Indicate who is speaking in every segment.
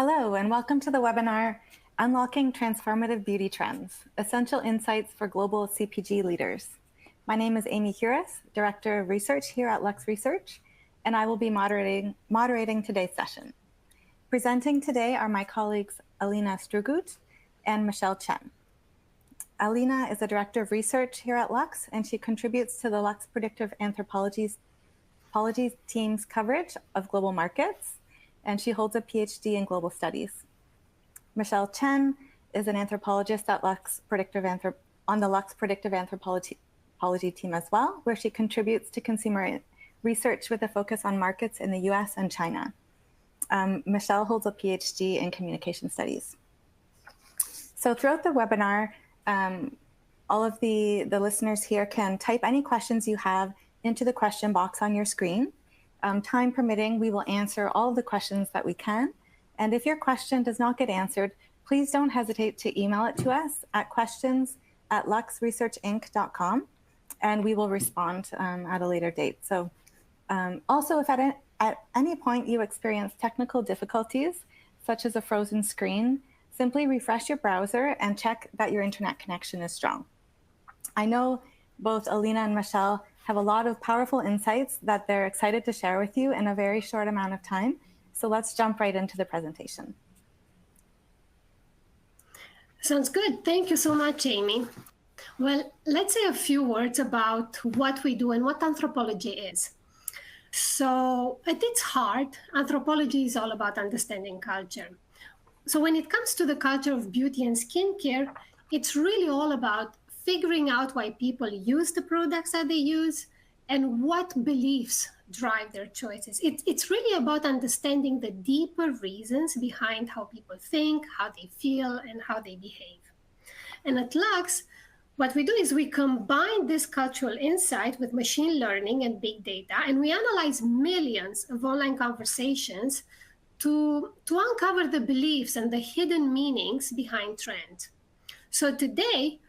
Speaker 1: Hello, and welcome to the webinar, Unlocking Transformative Beauty Trends, Essential Insights for Global CPG Leaders. My name is Amy Huris, Director of Research here at Lux Research, and I will be moderating today's session. Presenting today are my colleagues Alina Strugut and Michelle Chen. Alina is a Director of Research here at Lux, and she contributes to the Lux Predictive Anthropology team's coverage of global markets, and she holds a PhD in global studies. Michelle Chen is an anthropologist at on the Lux Predictive Anthropology team as well, where she contributes to consumer research with a focus on markets in the US and China. Michelle holds a PhD in communication studies. So throughout the webinar, all of the listeners here can type any questions you have into the question box on your screen. Time permitting, we will answer all of the questions that we can. And if your question does not get answered, please don't hesitate to email it to us at questions@luxresearchinc.com, and we will respond at a later date. So also, if at any point you experience technical difficulties, such as a frozen screen, simply refresh your browser and check that your internet connection is strong. I know both Alina and Michelle have a lot of powerful insights that they're excited to share with you in a very short amount of time. So let's jump right into the presentation.
Speaker 2: Sounds good. Thank you so much, Amy. Well, let's say a few words about what we do and what anthropology is. So at its heart, anthropology is all about understanding culture. So when it comes to the culture of beauty and skincare, it's really all about figuring out why people use the products that they use and what beliefs drive their choices. It's really about understanding the deeper reasons behind how people think, how they feel, and how they behave. And at Lux, what we do is we combine this cultural insight with machine learning and big data, and we analyze millions of online conversations to uncover the beliefs and the hidden meanings behind trends. So today,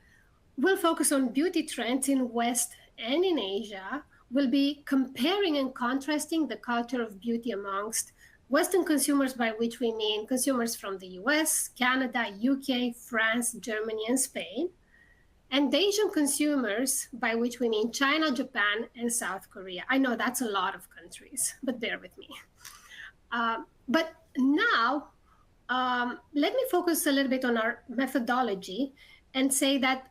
Speaker 2: we'll focus on beauty trends in West and in Asia. We'll be comparing and contrasting the culture of beauty amongst Western consumers, by which we mean consumers from the US, Canada, UK, France, Germany, and Spain, and Asian consumers, by which we mean China, Japan, and South Korea. I know that's a lot of countries, but bear with me. But now, let me focus a little bit on our methodology and say that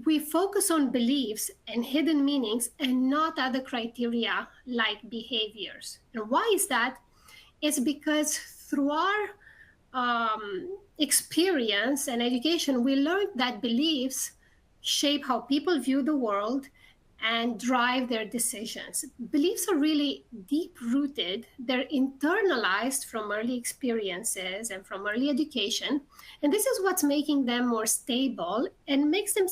Speaker 2: we focus on beliefs and hidden meanings and not other criteria like behaviors. And why is that? It's because through our experience and education, we learned that beliefs shape how people view the world and drive their decisions. Beliefs are really deep-rooted. They're internalized from early experiences and from early education. And this is what's making them more stable and makes them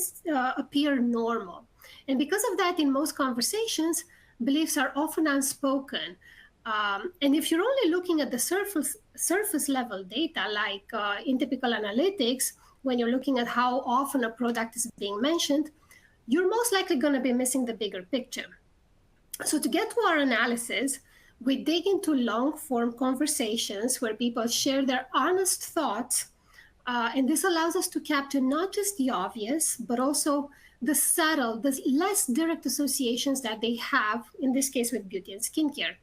Speaker 2: appear normal. And because of that, in most conversations, beliefs are often unspoken. And if you're only looking at the surface level data, like in typical analytics, when you're looking at how often a product is being mentioned, you're most likely going to be missing the bigger picture. So to get to our analysis, we dig into long-form conversations where people share their honest thoughts. And this allows us to capture not just the obvious, but also the subtle, the less direct associations that they have, in this case with beauty and skincare.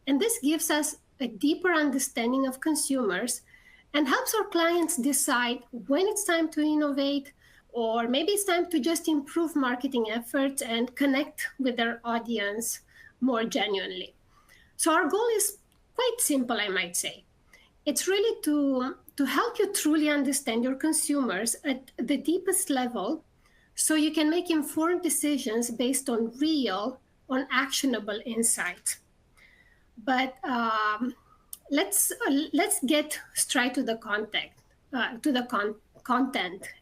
Speaker 2: And this gives us a deeper understanding of consumers and helps our clients decide when it's time to innovate, or maybe it's time to just improve marketing efforts and connect with their audience more genuinely. So our goal is quite simple, I might say. It's really to help you truly understand your consumers at the deepest level so you can make informed decisions based on real, on actionable insights. But let's get straight to the content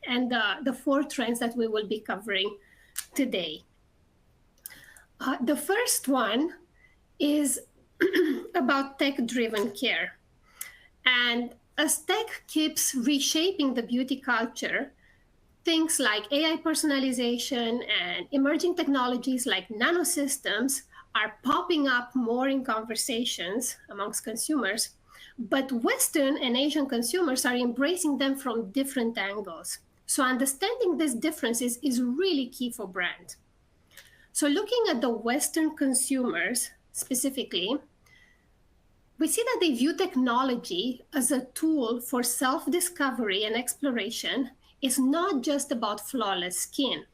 Speaker 2: and the 4 trends that we will be covering today. The first one is about tech-driven care. And as tech keeps reshaping the beauty culture, things like AI personalization and emerging technologies like nanosystems are popping up more in conversations amongst consumers. But Western and Asian consumers are embracing them from different angles. So understanding these differences is really key for brands. So looking at the Western consumers specifically, we see that they view technology as a tool for self-discovery and exploration. It's not just about flawless skin.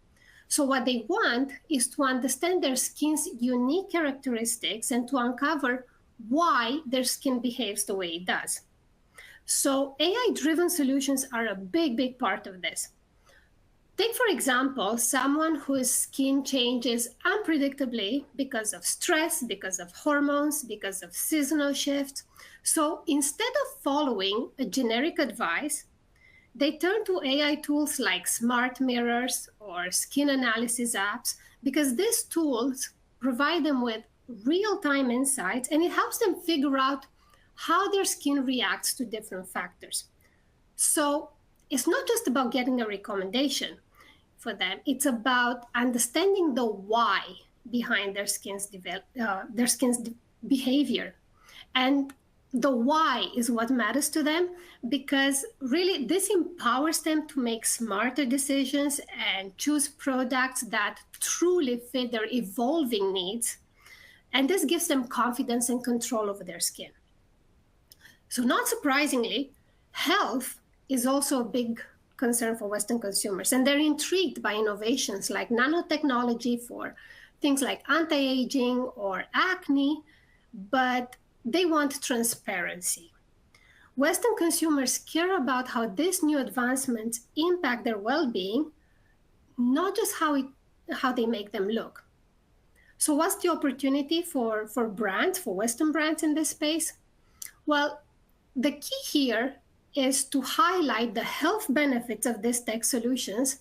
Speaker 2: So what they want is to understand their skin's unique characteristics and to uncover why their skin behaves the way it does. So AI-driven solutions are a big part of this. Take, for example, someone whose skin changes unpredictably because of stress, because of hormones, because of seasonal shifts. So instead of following a generic advice, they turn to AI tools like smart mirrors or skin analysis apps because these tools provide them with real-time insights and it helps them figure out how their skin reacts to different factors. So it's not just about getting a recommendation for them. It's about understanding the why behind their skin's behavior. And the why is what matters to them because really this empowers them to make smarter decisions and choose products that truly fit their evolving needs. And this gives them confidence and control over their skin. So not surprisingly, health is also a big concern for Western consumers, and they're intrigued by innovations like nanotechnology for things like anti-aging or acne, but they want transparency. Western consumers care about how these new advancements impact their well-being, not just how they make them look. So what's the opportunity for brands, for Western brands in this space? Well, the key here is to highlight the health benefits of these tech solutions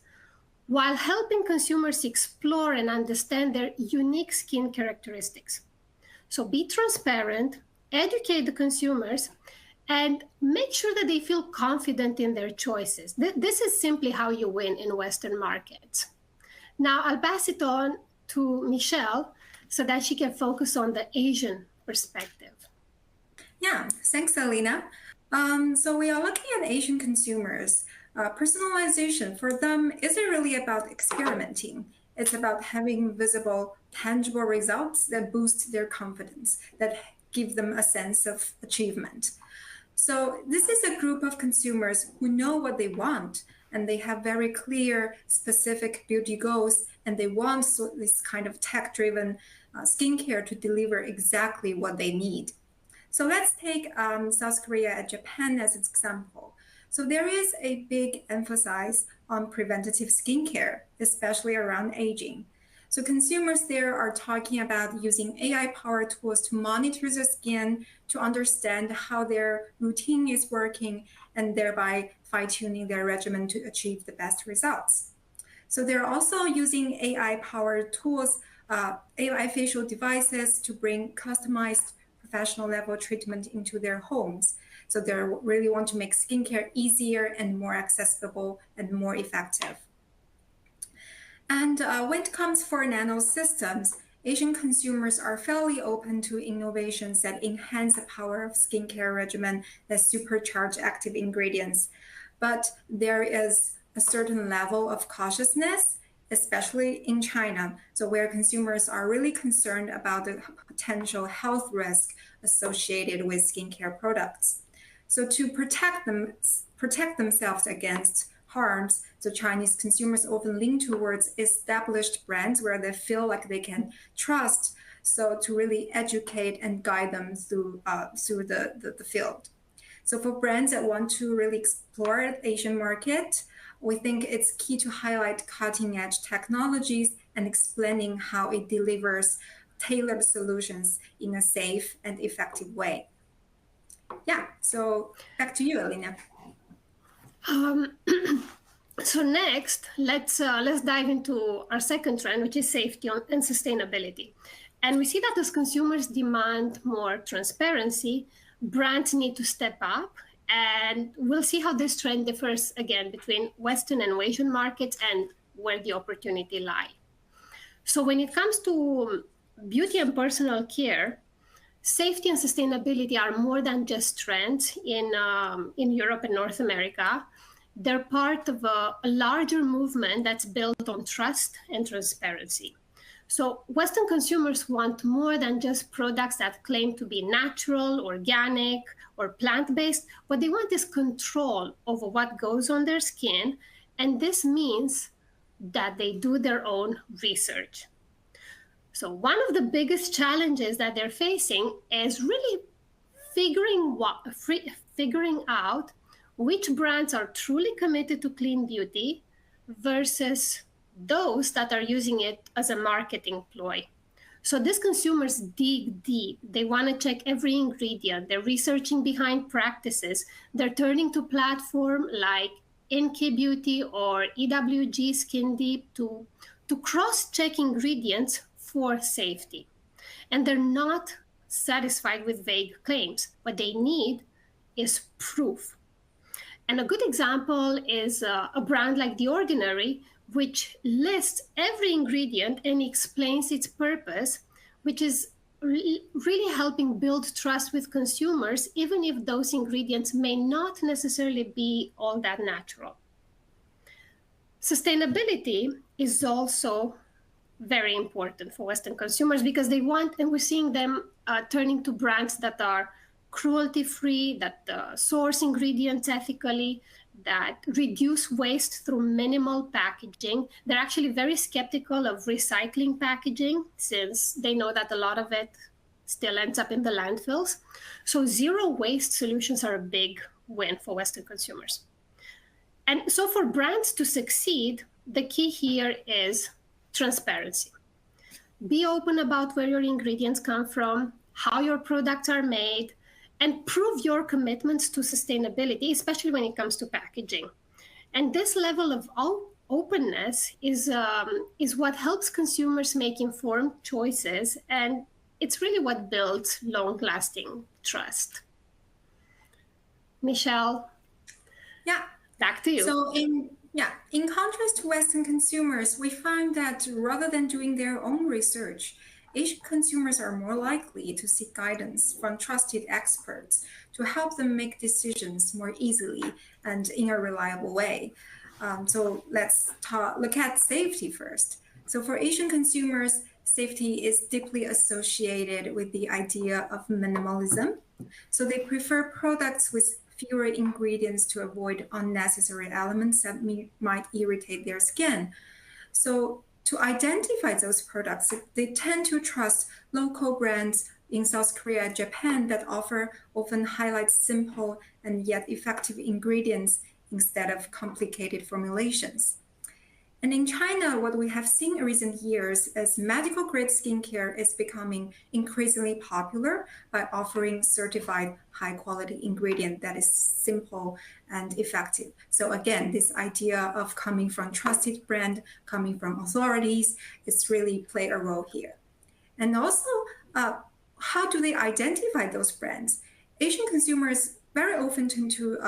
Speaker 2: while helping consumers explore and understand their unique skin characteristics. So be transparent, educate the consumers, and make sure that they feel confident in their choices. This is simply how you win in Western markets. Now, I'll pass it on to Michelle so that she can focus on the Asian perspective.
Speaker 3: Yeah, thanks, Alina. So we are looking at Asian consumers. Personalization for them isn't really about experimenting. It's about having visible, tangible results that boost their confidence, that give them a sense of achievement. So this is a group of consumers who know what they want, and they have very clear, specific beauty goals, and they want this kind of tech-driven skincare to deliver exactly what they need. So let's take South Korea and Japan as an example. So there is a big emphasis on preventative skincare, especially around aging. So consumers there are talking about using AI-powered tools to monitor their skin, to understand how their routine is working, and thereby fine-tuning their regimen to achieve the best results. So they're also using AI-powered tools, AI facial devices to bring customized professional level treatment into their homes. So they really want to make skincare easier and more accessible and more effective. And when it comes for nanosystems, Asian consumers are fairly open to innovations that enhance the power of skincare regimen that supercharge active ingredients. But there is a certain level of cautiousness, especially in China, so where consumers are really concerned about the potential health risk associated with skincare products. So to protect themselves against harms, so Chinese consumers often lean towards established brands where they feel like they can trust, so to really educate and guide them through the field. So for brands that want to really explore the Asian market, we think it's key to highlight cutting-edge technologies and explaining how it delivers tailored solutions in a safe and effective way. Yeah, so back to you, Alina.
Speaker 2: So next, let's dive into our second trend, which is safety and sustainability. And we see that as consumers demand more transparency, brands need to step up. And we'll see how this trend differs again between Western and Asian markets and where the opportunity lies. So when it comes to beauty and personal care, Safety and sustainability are more than just trends in Europe and North America. They're part of a larger movement that's built on trust and transparency. So Western consumers want more than just products that claim to be natural, organic, or plant-based. What they want is control over what goes on their skin, and this means that they do their own research. So one of the biggest challenges that they're facing is really figuring out which brands are truly committed to clean beauty versus those that are using it as a marketing ploy. So these consumers dig deep. They want to check every ingredient. They're researching behind practices. They're turning to platforms like NK Beauty or EWG Skin Deep to cross-check ingredients for safety. And they're not satisfied with vague claims. What they need is proof. And a good example is a brand like The Ordinary, which lists every ingredient and explains its purpose, which is really helping build trust with consumers, even if those ingredients may not necessarily be all that natural. Sustainability is also very important for Western consumers because they want, and we're seeing them turning to brands that are cruelty-free, that source ingredients ethically, that reduce waste through minimal packaging. They're actually very skeptical of recycling packaging since they know that a lot of it still ends up in the landfills. So zero waste solutions are a big win for Western consumers. And so for brands to succeed, the key here is transparency. Be open about where your ingredients come from, how your products are made, and prove your commitments to sustainability, especially when it comes to packaging. And this level of openness is what helps consumers make informed choices, and it's really what builds long-lasting trust. Michelle,
Speaker 3: Yeah.
Speaker 2: back to you.
Speaker 3: So in contrast to Western consumers, we find that rather than doing their own research, Asian consumers are more likely to seek guidance from trusted experts to help them make decisions more easily and in a reliable way. So let's look at safety first. So for Asian consumers, safety is deeply associated with the idea of minimalism. So they prefer products with fewer ingredients to avoid unnecessary elements that might irritate their skin. So to identify those products, they tend to trust local brands in South Korea and Japan that often highlight simple and yet effective ingredients instead of complicated formulations. And in China, what we have seen in recent years is medical grade skincare is becoming increasingly popular by offering certified high quality ingredient that is simple and effective. So again, this idea of coming from trusted brand, coming from authorities, it's really play a role here. And also, how do they identify those brands? Asian consumers very often turn to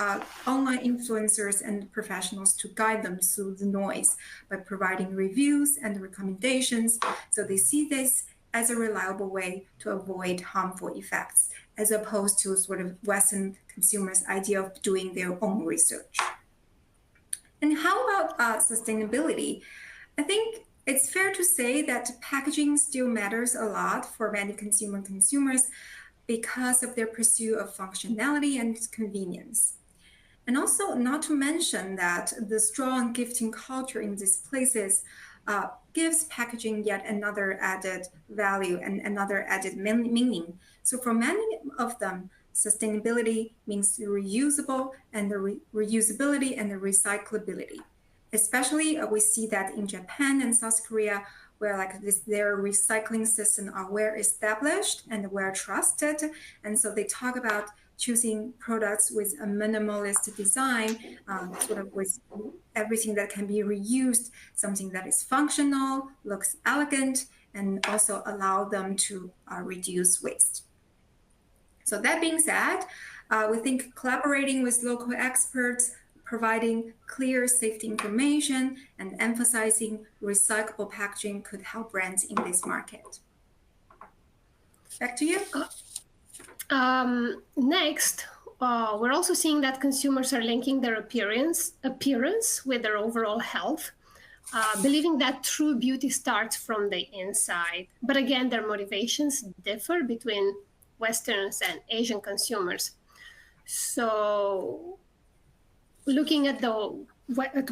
Speaker 3: online influencers and professionals to guide them through the noise by providing reviews and recommendations. So they see this as a reliable way to avoid harmful effects, as opposed to sort of Western consumers' idea of doing their own research. And how about sustainability? I think it's fair to say that packaging still matters a lot for many consumers because of their pursuit of functionality and convenience. And also not to mention that the strong gifting culture in these places gives packaging yet another added value and another added meaning. So for many of them, sustainability means reusable and the reusability and the recyclability. Especially we see that in Japan and South Korea, where their recycling system are well established and well trusted. And so they talk about choosing products with a minimalist design, sort of with everything that can be reused, something that is functional, looks elegant, and also allow them to reduce waste. So that being said, we think collaborating with local experts, providing clear safety information and emphasizing recyclable packaging could help brands in this market. Back to you.
Speaker 2: Next, we're also seeing that consumers are linking their appearance with their overall health, believing that true beauty starts from the inside. But again, their motivations differ between Westerners and Asian consumers. So looking at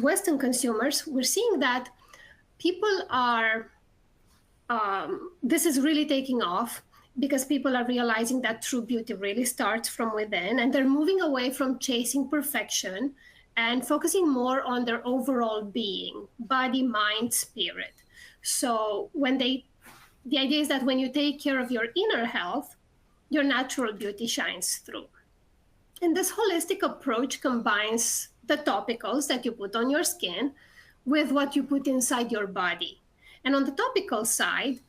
Speaker 2: Western consumers, we're seeing that people are, this is really taking off because people are realizing that true beauty really starts from within, and they're moving away from chasing perfection and focusing more on their overall being, body, mind, spirit. So the idea is that when you take care of your inner health, your natural beauty shines through. And this holistic approach combines the topicals that you put on your skin with what you put inside your body. And on the topical side,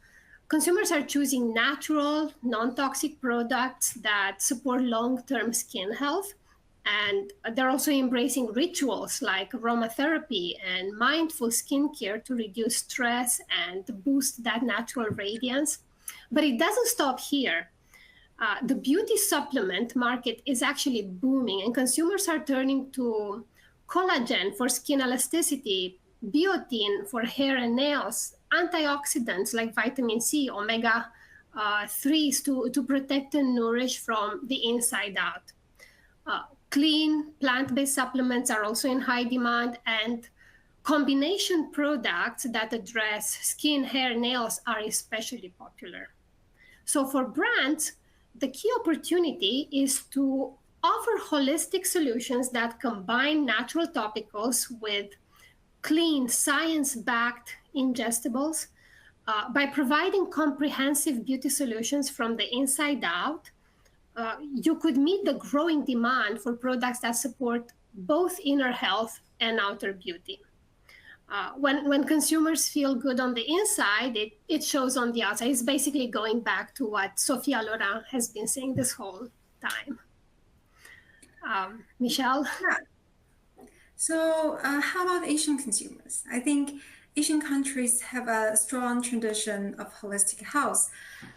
Speaker 2: consumers are choosing natural, non-toxic products that support long-term skin health. And they're also embracing rituals like aromatherapy and mindful skincare to reduce stress and boost that natural radiance. But it doesn't stop here. The beauty supplement market is actually booming, and consumers are turning to collagen for skin elasticity, biotin for hair and nails, antioxidants like vitamin C, omega 3s to protect and nourish from the inside out. Clean plant-based supplements are also in high demand, and combination products that address skin, hair, nails are especially popular. So for brands, the key opportunity is to offer holistic solutions that combine natural topicals with clean, science-backed ingestibles. By providing comprehensive beauty solutions from the inside out, you could meet the growing demand for products that support both inner health and outer beauty. When consumers feel good on the inside, it shows on the outside. It's basically going back to what Sophia Loren has been saying this whole time. Michelle?
Speaker 3: Yeah. So how about Asian consumers? I think Asian countries have a strong tradition of holistic health.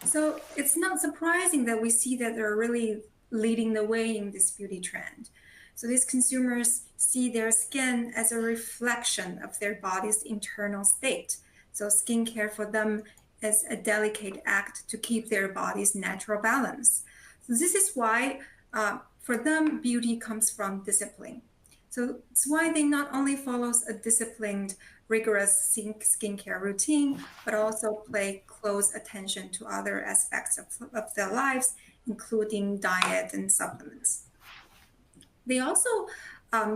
Speaker 3: So it's not surprising that we see that they're really leading the way in this beauty trend. So these consumers see their skin as a reflection of their body's internal state. So skincare for them is a delicate act to keep their body's natural balance. So this is why for them, beauty comes from discipline. So it's why they not only follows a disciplined, rigorous skincare routine, but also pay close attention to other aspects of their lives, including diet and supplements. They also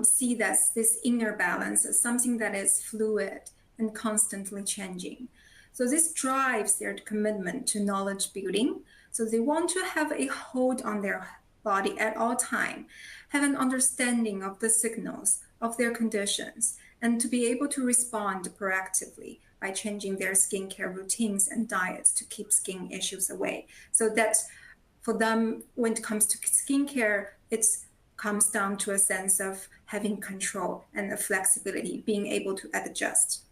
Speaker 3: see that this inner balance is something that is fluid and constantly changing. So this drives their commitment to knowledge building. So they want to have a hold on their body at all time, have an understanding of the signals of their conditions, and to be able to respond proactively by changing their skincare routines and diets to keep skin issues away. So that for them, when it comes to skincare, it comes down to a sense of having control and the flexibility, being able to adjust.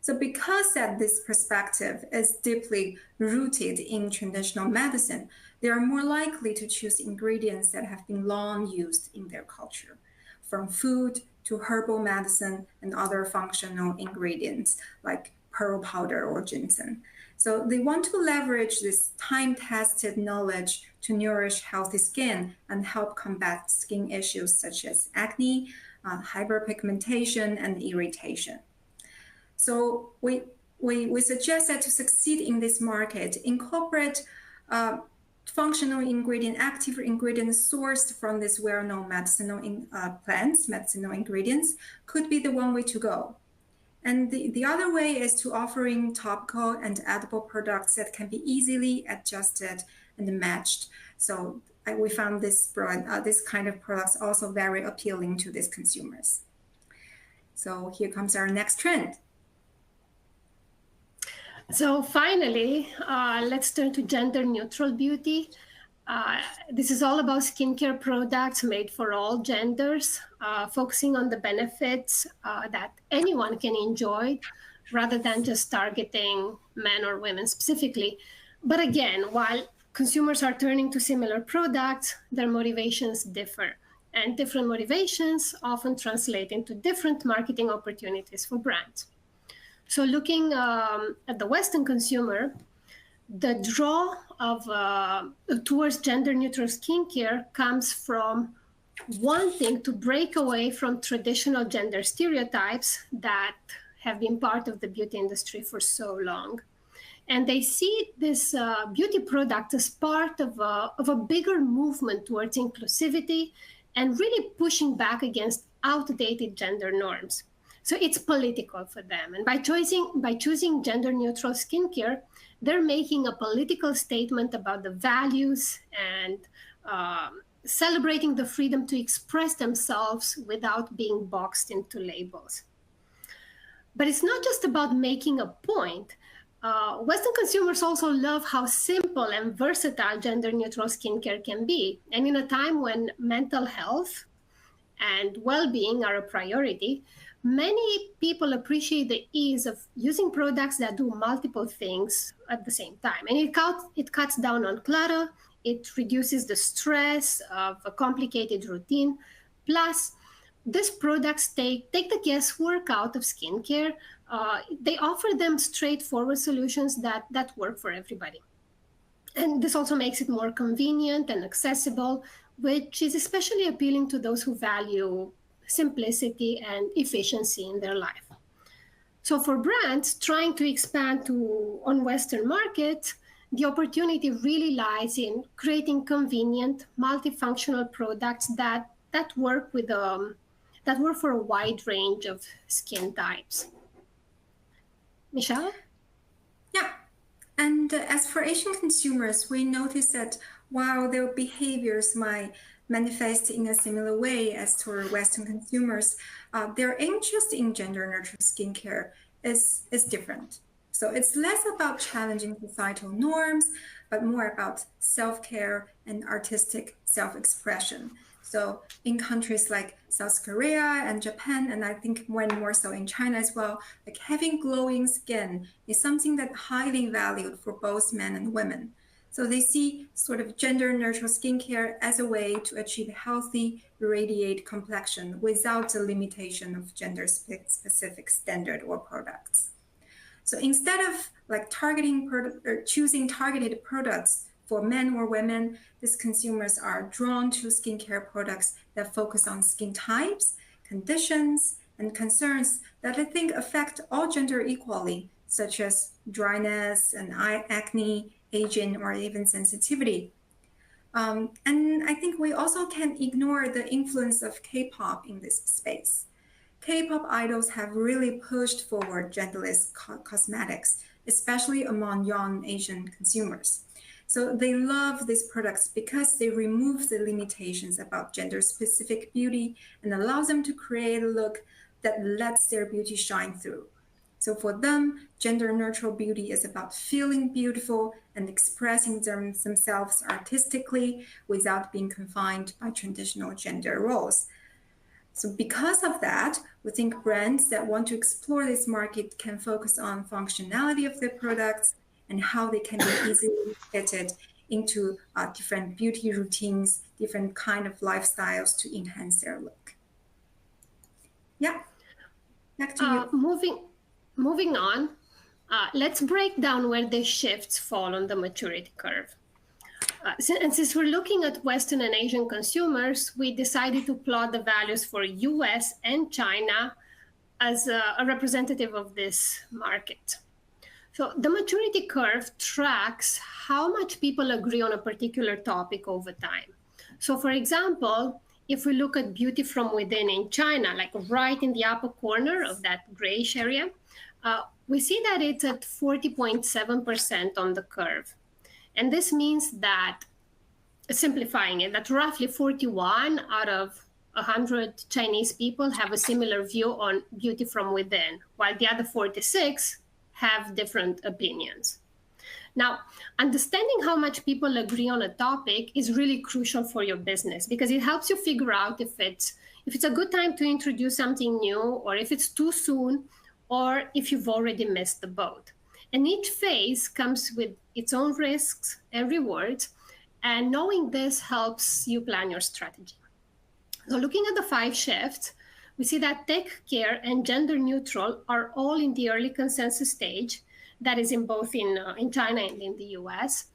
Speaker 3: So because that this perspective is deeply rooted in traditional medicine, they are more likely to choose ingredients that have been long used in their culture, from food to herbal medicine and other functional ingredients like pearl powder or ginseng. So they want to leverage this time-tested knowledge to nourish healthy skin and help combat skin issues such as acne, hyperpigmentation, and irritation. So we suggest that to succeed in this market, incorporate functional ingredient, active ingredients sourced from this well-known medicinal plants, medicinal ingredients, could be the one way to go. And the other way is to offering topical and edible products that can be easily adjusted and matched. So we found this kind of products also very appealing to these consumers. So here comes our next trend.
Speaker 2: So finally, let's turn to gender neutral beauty. This is all about skincare products made for all genders, focusing on the benefits that anyone can enjoy rather than just targeting men or women specifically. But again, while consumers are turning to similar products, their motivations differ. And different motivations often translate into different marketing opportunities for brands. So looking at the Western consumer, the draw of towards gender-neutral skincare comes from wanting to break away from traditional gender stereotypes that have been part of the beauty industry for so long. And they see this beauty product as part of a bigger movement towards inclusivity and really pushing back against outdated gender norms. So it's political for them. And by choosing gender neutral skincare, they're making a political statement about the values and celebrating the freedom to express themselves without being boxed into labels. But it's not just about making a point. Western consumers also love how simple and versatile gender neutral skincare can be. And in a time when mental health and well-being are a priority, many people appreciate the ease of using products that do multiple things at the same time. And it cuts down on clutter, it reduces the stress of a complicated routine. Plus, these products take the guesswork out of skincare. They offer them straightforward solutions that work for everybody. And this also makes it more convenient and accessible, which is especially appealing to those who value simplicity and efficiency in their life. So for brands trying to expand on Western markets, the opportunity really lies in creating convenient, multifunctional products that work for a wide range of skin types. Michelle?
Speaker 3: Yeah. And as for Asian consumers, we notice that while their behaviors might manifest in a similar way as to Western consumers, their interest in gender-neutral skincare is different. So it's less about challenging societal norms, but more about self-care and artistic self-expression. So in countries like South Korea and Japan, and I think more and more so in China as well, like having glowing skin is something that's highly valued for both men and women. So they see sort of gender neutral skincare as a way to achieve a healthy, radiate complexion without the limitation of gender specific standard or products. So instead of like choosing targeted products for men or women, these consumers are drawn to skincare products that focus on skin types, conditions, and concerns that I think affect all gender equally, such as dryness and eye acne, aging, or even sensitivity. And I think we also can't ignore the influence of K-pop in this space. K-pop idols have really pushed forward genderless cosmetics, especially among young Asian consumers. So they love these products because they remove the limitations about gender-specific beauty and allows them to create a look that lets their beauty shine through. So for them, gender-neutral beauty is about feeling beautiful and expressing themselves artistically without being confined by traditional gender roles. So because of that, we think brands that want to explore this market can focus on functionality of their products and how they can be easily fitted into different beauty routines, different kind of lifestyles to enhance their look. Yeah, back to you.
Speaker 2: Moving on, let's break down where the shifts fall on the maturity curve. And since we're looking at Western and Asian consumers, we decided to plot the values for US and China as a representative of this market. So the maturity curve tracks how much people agree on a particular topic over time. So for example, if we look at beauty from within in China, like right in the upper corner of that grayish area, we see that it's at 40.7% on the curve. And this means that, simplifying it, that roughly 41 out of 100 Chinese people have a similar view on beauty from within, while the other 46 have different opinions. Now, understanding how much people agree on a topic is really crucial for your business because it helps you figure out if it's a good time to introduce something new, or if it's too soon, or if you've already missed the boat. And each phase comes with its own risks and rewards. And knowing this helps you plan your strategy. So looking at the 5 shifts, we see that tech, care, and gender neutral are all in the early consensus stage. That is in both in China and in the US.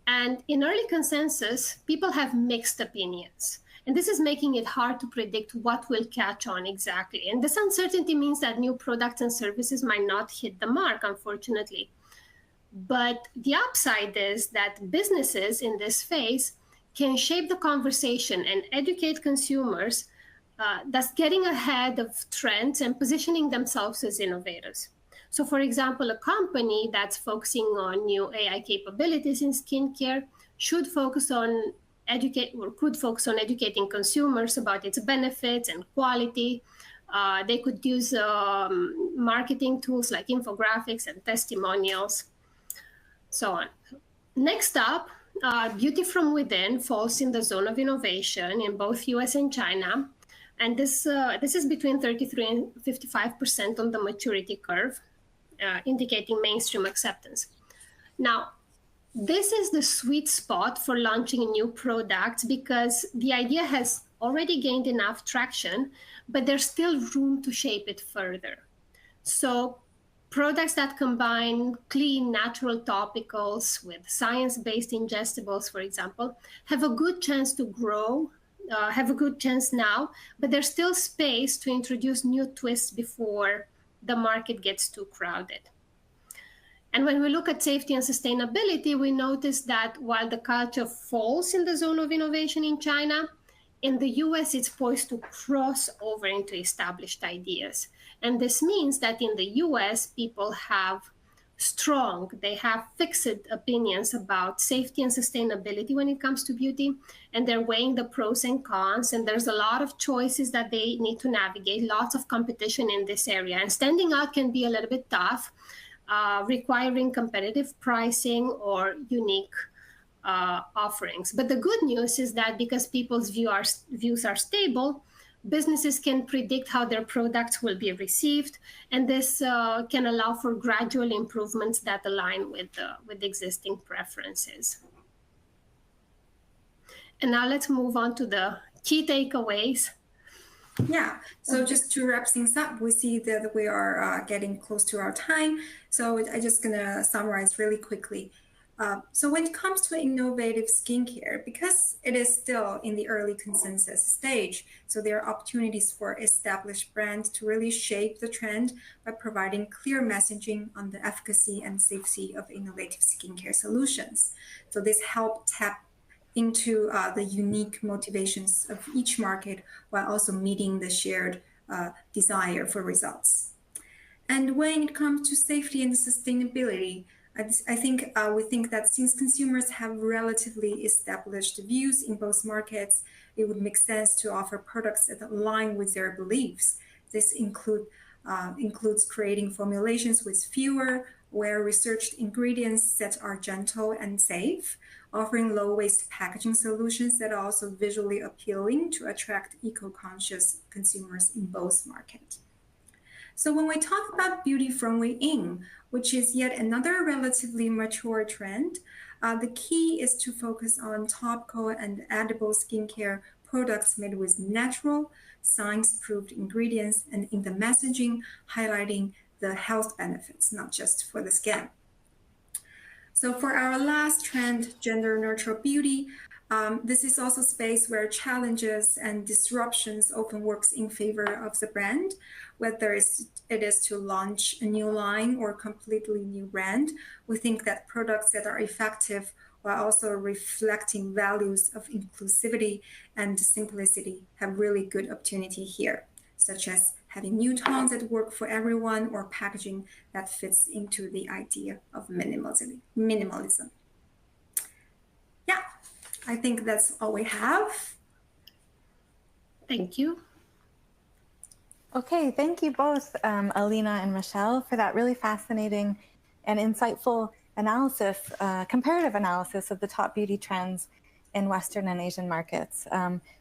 Speaker 2: And in early consensus, people have mixed opinions. And this is making it hard to predict what will catch on exactly. And this uncertainty means that new products and services might not hit the mark, unfortunately. But the upside is that businesses in this phase can shape the conversation and educate consumers, thus getting ahead of trends and positioning themselves as innovators. So, for example, a company that's focusing on new AI capabilities in skincare should focus on could focus on educating consumers about its benefits and quality. They could use marketing tools like infographics and testimonials, so on. Next up, beauty from within falls in the zone of innovation in both US and China. And this is between 33 and 55% on the maturity curve, indicating mainstream acceptance. Now, this is the sweet spot for launching new products because the idea has already gained enough traction, but there's still room to shape it further. So products that combine clean, natural topicals with science-based ingestibles, for example, have a good chance to grow, have a good chance now, but there's still space to introduce new twists before the market gets too crowded. And when we look at safety and sustainability, we notice that while the culture falls in the zone of innovation in China, in the US, it's poised to cross over into established ideas. And this means that in the US, people have they have fixed opinions about safety and sustainability when it comes to beauty, and they're weighing the pros and cons, and there's a lot of choices that they need to navigate, lots of competition in this area. And standing out can be a little bit tough, requiring competitive pricing or unique offerings. But the good news is that because people's views are stable, businesses can predict how their products will be received, and this can allow for gradual improvements that align with existing preferences. And now let's move on to the key takeaways.
Speaker 3: Yeah, so just to wrap things up, we see that we are getting close to our time. So I'm just going to summarize really quickly. So when it comes to innovative skincare, because it is still in the early consensus stage, so there are opportunities for established brands to really shape the trend by providing clear messaging on the efficacy and safety of innovative skincare solutions. So this helps tap into the unique motivations of each market while also meeting the shared desire for results. And when it comes to safety and sustainability, I think we think that since consumers have relatively established views in both markets, it would make sense to offer products that align with their beliefs. This includes creating formulations with fewer, well-researched ingredients that are gentle and safe, offering low-waste packaging solutions that are also visually appealing to attract eco-conscious consumers in both markets. So when we talk about beauty from within, which is yet another relatively mature trend, the key is to focus on topical and edible skincare products made with natural, science-proved ingredients, and in the messaging highlighting the health benefits, not just for the skin. So for our last trend, gender-neutral beauty, this is also a space where challenges and disruptions often works in favor of the brand, whether it is to launch a new line or a completely new brand. We think that products that are effective while also reflecting values of inclusivity and simplicity have really good opportunity here, such as having new tones that work for everyone or packaging that fits into the idea of minimalism. Yeah, I think that's all we have.
Speaker 2: Thank you.
Speaker 1: Okay, thank you both, Alina and Michelle, for that really fascinating and insightful analysis, comparative analysis of the top beauty trends in Western and Asian markets.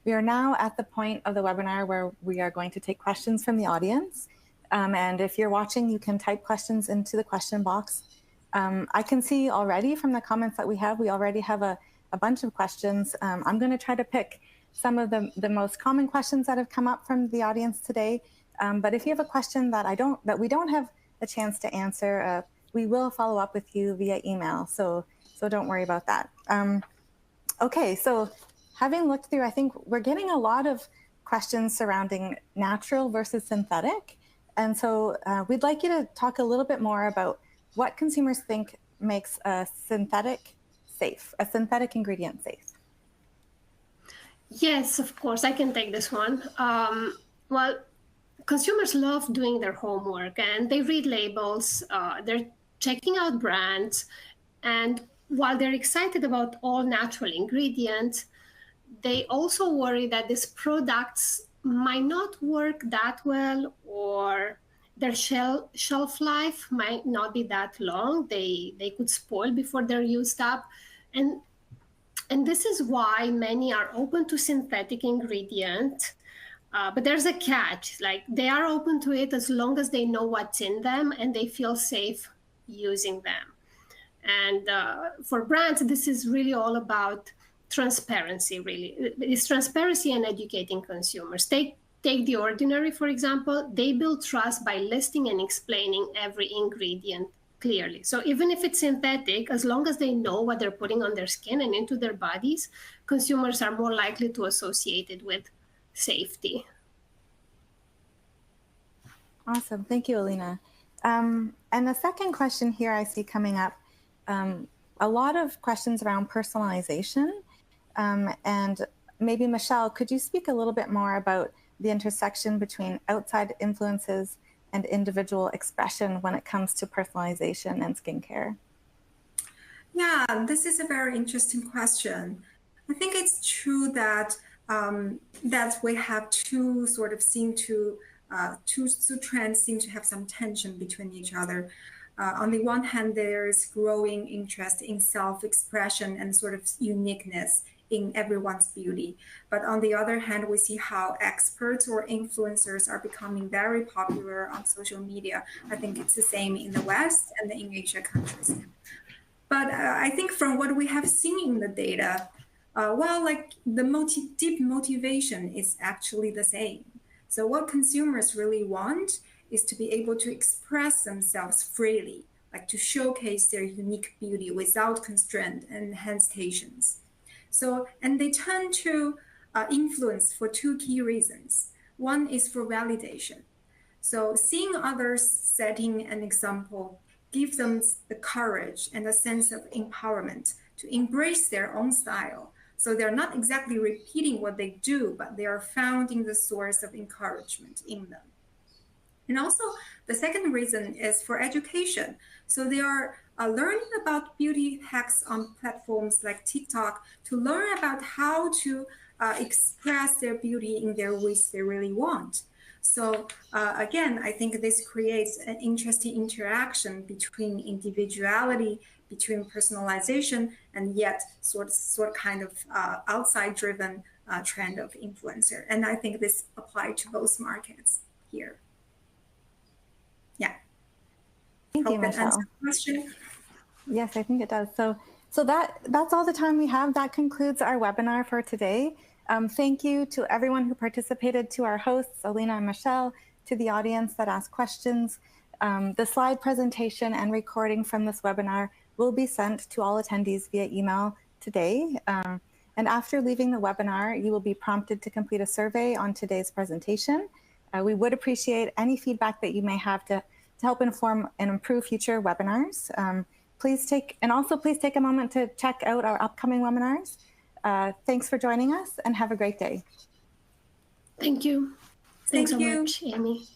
Speaker 1: We are now at the point of the webinar where we are going to take questions from the audience. And if you're watching, you can type questions into the question box I can see already from the comments that we already have a bunch of questions. I'm going to try to pick some of the most common questions that have come up from the audience today. But if you have a question that we don't have a chance to answer, we will follow up with you via email. So don't worry about that. Okay, so having looked through, I think we're getting a lot of questions surrounding natural versus synthetic. And so we'd like you to talk a little bit more about what consumers think makes a synthetic ingredient safe.
Speaker 2: Yes, of course, I can take this one. Well, consumers love doing their homework and they read labels, they're checking out brands, and while they're excited about all natural ingredients, they also worry that these products might not work that well, or their shelf life might not be that long. They could spoil before they're used up. And this is why many are open to synthetic ingredients. But there's a catch. Like, they are open to it as long as they know what's in them and they feel safe using them. And for brands, this is really all about transparency, really. It's transparency and educating consumers. Take The Ordinary, for example. They build trust by listing and explaining every ingredient clearly. So even if it's synthetic, as long as they know what they're putting on their skin and into their bodies, consumers are more likely to associate it with safety.
Speaker 1: Awesome. Thank you, Alina. And the second question here I see coming up, a lot of questions around personalization. And maybe Michelle, could you speak a little bit more about the intersection between outside influences and individual expression when it comes to personalization and skincare?
Speaker 3: Yeah, this is a very interesting question. I think it's true that that we have two trends seem to have some tension between each other. On the one hand, there's growing interest in self-expression and sort of uniqueness in everyone's beauty. But on the other hand, we see how experts or influencers are becoming very popular on social media. I think it's the same in the West and in Asia countries. But I think from what we have seen in the data, like the deep motivation is actually the same. So what consumers really want is to be able to express themselves freely, like to showcase their unique beauty without constraint and hesitations. So, and they turn to influence for two key reasons. One is for validation. So seeing others setting an example gives them the courage and a sense of empowerment to embrace their own style. So they're not exactly repeating what they do, but they are finding the source of encouragement in them. And also, the second reason is for education. So they are learning about beauty hacks on platforms like TikTok to learn about how to express their beauty in their ways they really want. So again, I think this creates an interesting interaction between individuality, between personalization, and yet sort of kind of outside-driven trend of influencer. And I think this applies to both markets here. Yeah.
Speaker 1: Thank you, Michelle.
Speaker 3: Question?
Speaker 1: Yes, I think it does. So that's all the time we have. That concludes our webinar for today. Thank you to everyone who participated, to our hosts, Alina and Michelle, to the audience that asked questions. The slide presentation and recording from this webinar will be sent to all attendees via email today. And after leaving the webinar, you will be prompted to complete a survey on today's presentation. We would appreciate any feedback that you may have to help inform and improve future webinars. Please take a moment to check out our upcoming webinars. Thanks for joining us and have a great day.
Speaker 2: Thank you. Thanks so
Speaker 3: you.
Speaker 2: much, Amy.